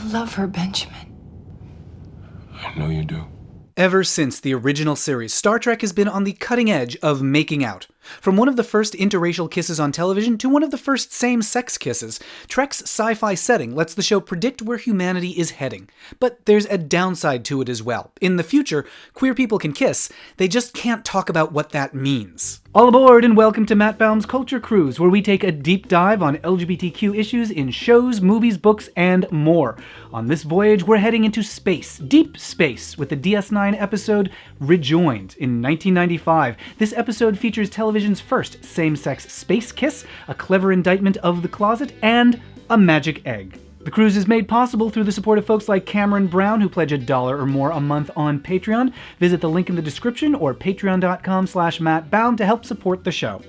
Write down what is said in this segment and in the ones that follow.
love her, Benjamin. I know you do. Ever since the original series, Star Trek has been on the cutting edge of making out. From one of the first interracial kisses on television to one of the first same-sex kisses, Trek's sci-fi setting lets the show predict where humanity is heading. But there's a downside to it as well. In the future, queer people can kiss, they just can't talk about what that means. All aboard and welcome to Matt Baum's Culture Cruise, where we take a deep dive on LGBTQ issues in shows, movies, books, and more. On this voyage, we're heading into space, deep space, with the DS9 episode Rejoined in 1995. This episode features television's first same-sex space kiss, a clever indictment of the closet, and a magic egg. The cruise is made possible through the support of folks like Cameron Brown, who pledge $1 or more a month on Patreon. Visit the link in the description or patreon.com/mattbaum to help support the show.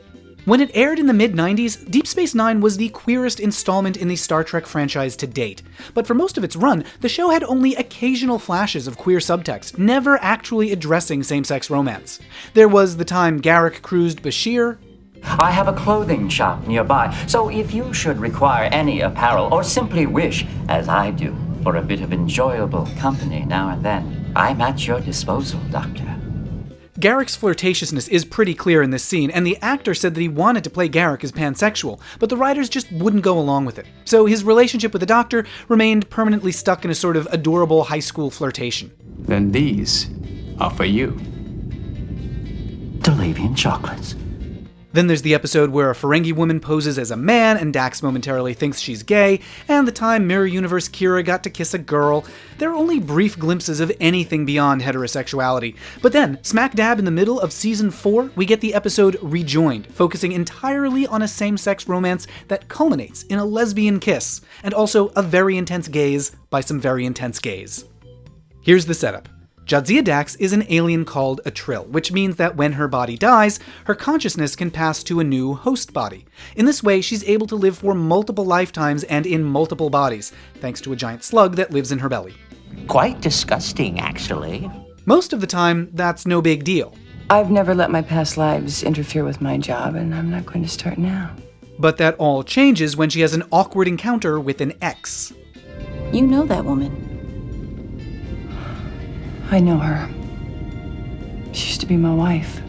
When it aired in the mid-90s, Deep Space Nine was the queerest installment in the Star Trek franchise to date. But for most of its run, the show had only occasional flashes of queer subtext, never actually addressing same-sex romance. There was the time Garak cruised Bashir. I have a clothing shop nearby, so if you should require any apparel or simply wish, as I do, for a bit of enjoyable company now and then, I'm at your disposal, Doctor. Garak's flirtatiousness is pretty clear in this scene, and the actor said that he wanted to play Garak as pansexual, but the writers just wouldn't go along with it. So his relationship with the Doctor remained permanently stuck in a sort of adorable high school flirtation. Then these are for you. Delavian chocolates. Then there's the episode where a Ferengi woman poses as a man and Dax momentarily thinks she's gay, and the time Mirror Universe Kira got to kiss a girl. There are only brief glimpses of anything beyond heterosexuality. But then, smack dab in the middle of Season 4, we get the episode Rejoined, focusing entirely on a same-sex romance that culminates in a lesbian kiss, and also a very intense gaze by some very intense gays. Here's the setup. Jadzia Dax is an alien called a Trill, which means that when her body dies, her consciousness can pass to a new host body. In this way, she's able to live for multiple lifetimes and in multiple bodies, thanks to a giant slug that lives in her belly. Quite disgusting, actually. Most of the time, that's no big deal. I've never let my past lives interfere with my job, and I'm not going to start now. But that all changes when she has an awkward encounter with an ex. You know that woman. I know her. She used to be my wife.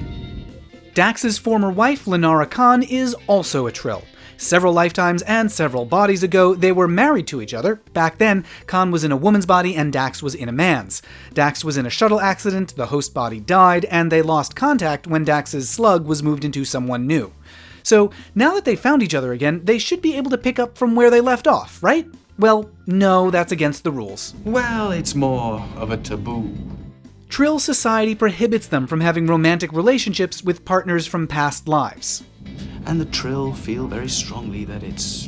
Dax's former wife, Leonora Kahn, is also a Trill. Several lifetimes and several bodies ago, they were married to each other. Back then, Kahn was in a woman's body and Dax was in a man's. Dax was in a shuttle accident, the host body died, and they lost contact when Dax's slug was moved into someone new. So, now that they found each other again, they should be able to pick up from where they left off, right? Well, no, that's against the rules. Well, it's more of a taboo. Trill society prohibits them from having romantic relationships with partners from past lives. And the Trill feel very strongly that it's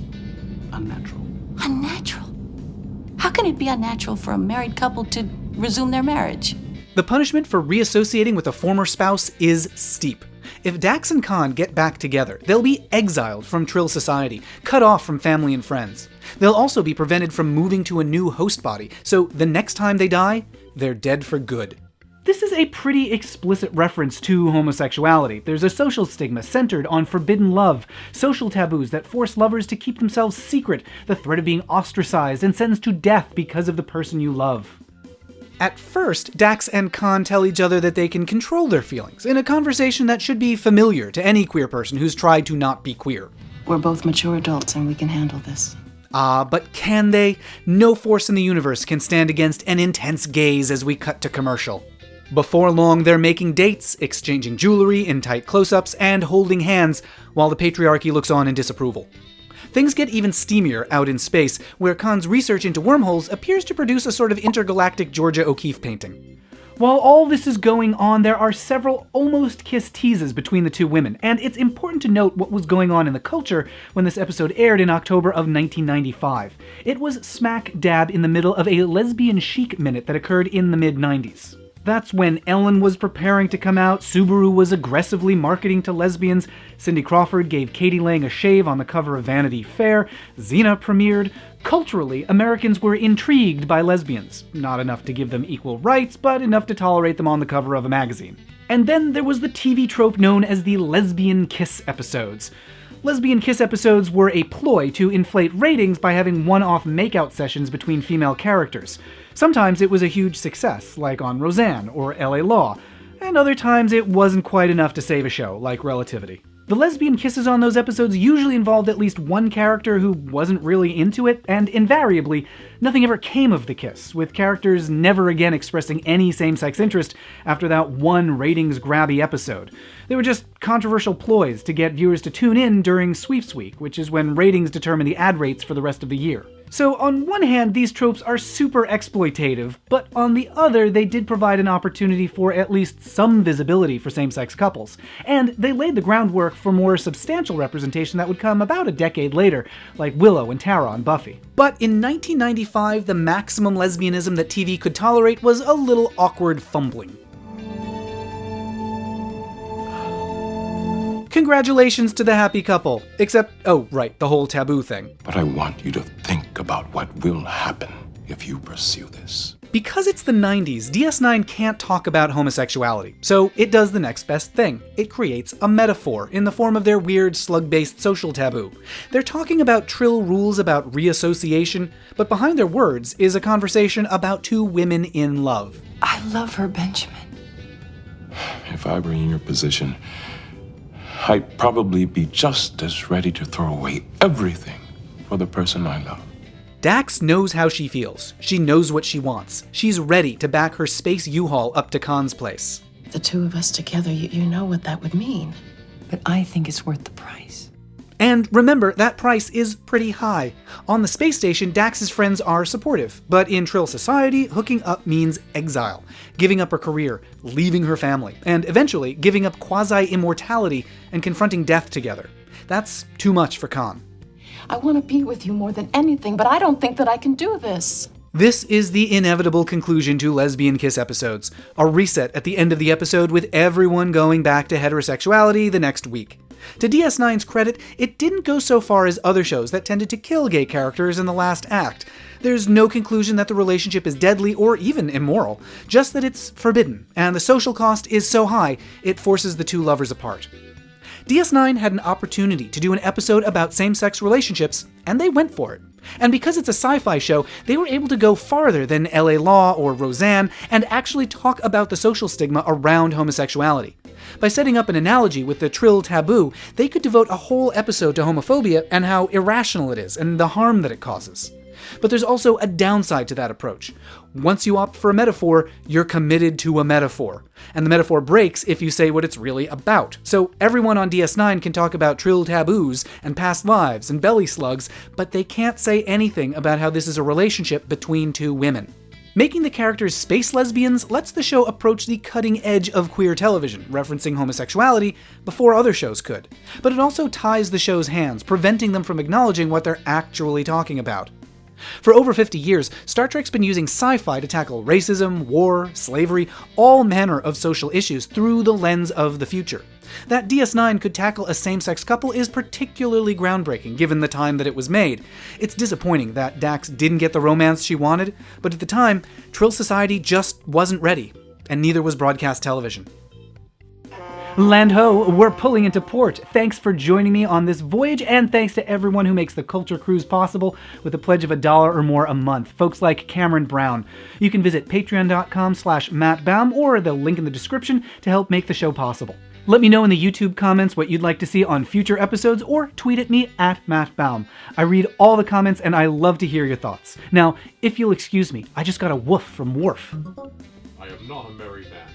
unnatural. Unnatural? How can it be unnatural for a married couple to resume their marriage? The punishment for reassociating with a former spouse is steep. If Dax and Khan get back together, they'll be exiled from Trill society, cut off from family and friends. They'll also be prevented from moving to a new host body, so the next time they die, they're dead for good. This is a pretty explicit reference to homosexuality. There's a social stigma centered on forbidden love, social taboos that force lovers to keep themselves secret, the threat of being ostracized and sentenced to death because of the person you love. At first, Dax and Khan tell each other that they can control their feelings, in a conversation that should be familiar to any queer person who's tried to not be queer. We're both mature adults and we can handle this. But can they? No force in the universe can stand against an intense gaze as we cut to commercial. Before long, they're making dates, exchanging jewelry in tight close-ups, and holding hands, while the patriarchy looks on in disapproval. Things get even steamier out in space, where Khan's research into wormholes appears to produce a sort of intergalactic Georgia O'Keeffe painting. While all this is going on, there are several almost kiss teases between the two women, and it's important to note what was going on in the culture when this episode aired in October of 1995. It was smack dab in the middle of a lesbian chic minute that occurred in the mid-90s. That's when Ellen was preparing to come out, Subaru was aggressively marketing to lesbians, Cindy Crawford gave Katie Lang a shave on the cover of Vanity Fair, Xena premiered. Culturally, Americans were intrigued by lesbians. Not enough to give them equal rights, but enough to tolerate them on the cover of a magazine. And then there was the TV trope known as the Lesbian Kiss episodes. Lesbian Kiss episodes were a ploy to inflate ratings by having one-off makeout sessions between female characters. Sometimes it was a huge success, like on Roseanne or LA Law, and other times it wasn't quite enough to save a show, like Relativity. The lesbian kisses on those episodes usually involved at least one character who wasn't really into it, and invariably, nothing ever came of the kiss, with characters never again expressing any same-sex interest after that one ratings-grabby episode. They were just controversial ploys to get viewers to tune in during Sweeps Week, which is when ratings determine the ad rates for the rest of the year. So on one hand, these tropes are super exploitative, but on the other, they did provide an opportunity for at least some visibility for same-sex couples. And they laid the groundwork for more substantial representation that would come about a decade later, like Willow and Tara on Buffy. But in 1995, the maximum lesbianism that TV could tolerate was a little awkward fumbling. Congratulations to the happy couple. Except, oh right, the whole taboo thing. But I want you to think about what will happen if you pursue this. Because it's the 90s, DS9 can't talk about homosexuality, so it does the next best thing. It creates a metaphor in the form of their weird slug-based social taboo. They're talking about trill rules about reassociation, but behind their words is a conversation about two women in love. I love her, Benjamin. If I were in your position, I'd probably be just as ready to throw away everything for the person I love. Dax knows how she feels. She knows what she wants. She's ready to back her space U-Haul up to Khan's place. The two of us together, you know what that would mean. But I think it's worth the price. And remember, that price is pretty high. On the space station, Dax's friends are supportive, but in Trill society, hooking up means exile, giving up her career, leaving her family, and eventually giving up quasi-immortality and confronting death together. That's too much for Khan. I want to be with you more than anything, but I don't think that I can do this. This is the inevitable conclusion to Lesbian Kiss episodes, a reset at the end of the episode with everyone going back to heterosexuality the next week. To DS9's credit, it didn't go so far as other shows that tended to kill gay characters in the last act. There's no conclusion that the relationship is deadly or even immoral, just that it's forbidden, and the social cost is so high, it forces the two lovers apart. DS9 had an opportunity to do an episode about same-sex relationships, and they went for it. And because it's a sci-fi show, they were able to go farther than LA Law or Roseanne and actually talk about the social stigma around homosexuality. By setting up an analogy with the Trill Taboo, they could devote a whole episode to homophobia and how irrational it is and the harm that it causes. But there's also a downside to that approach. Once you opt for a metaphor, you're committed to a metaphor. And the metaphor breaks if you say what it's really about. So everyone on DS9 can talk about Trill taboos and past lives and belly slugs, but they can't say anything about how this is a relationship between two women. Making the characters space lesbians lets the show approach the cutting edge of queer television, referencing homosexuality before other shows could. But it also ties the show's hands, preventing them from acknowledging what they're actually talking about. For over 50 years, Star Trek's been using sci-fi to tackle racism, war, slavery, all manner of social issues through the lens of the future. That DS9 could tackle a same-sex couple is particularly groundbreaking given the time that it was made. It's disappointing that Dax didn't get the romance she wanted, but at the time, Trill Society just wasn't ready, and neither was broadcast television. Land ho, we're pulling into port. Thanks for joining me on this voyage, and thanks to everyone who makes the Culture Cruise possible with a pledge of $1 or more a month, folks like Cameron Brown. You can visit patreon.com/mattbaum or the link in the description to help make the show possible. Let me know in the YouTube comments what you'd like to see on future episodes, or tweet at me @MattBaum. I read all the comments and I love to hear your thoughts. Now, if you'll excuse me, I just got a woof from Worf. I am not a merry man.